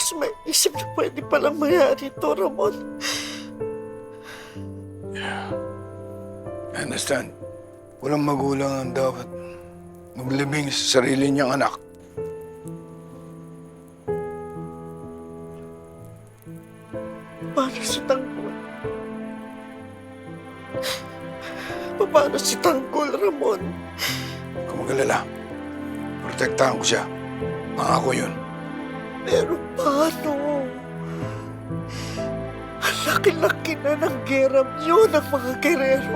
mas maisip na pwede palang mayari ito, Ramon. I understand. Walang magulang ang dapat maglibing sa sarili niyang anak. Paano si Tanggol? Paano si Tanggol, Ramon? Kung mag-alala, protektahan ko siya. Pangako yun. Pero paano? Ang laki-laki na ng geram niyo ng mga gerero.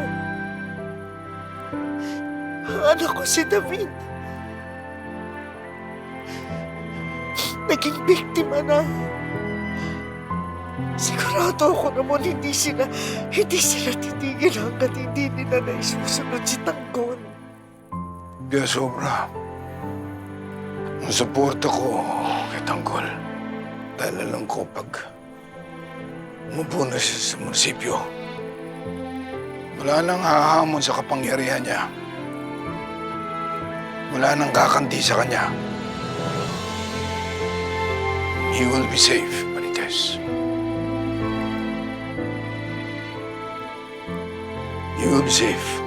Ang anak ko si David. Naging biktima na. Sigurado ako naman hindi sila titigil hanggat hindi nila naisusunod si Tanggol. Kaya sobra. Ang suporta ko kay Tanggol. Dahil alam ko pag umupo na siya sa munisipyo, wala nang hahamon sa kapangyarihan niya. Wala nang kakanti sa kanya. He will be safe, Marites. You will be safe.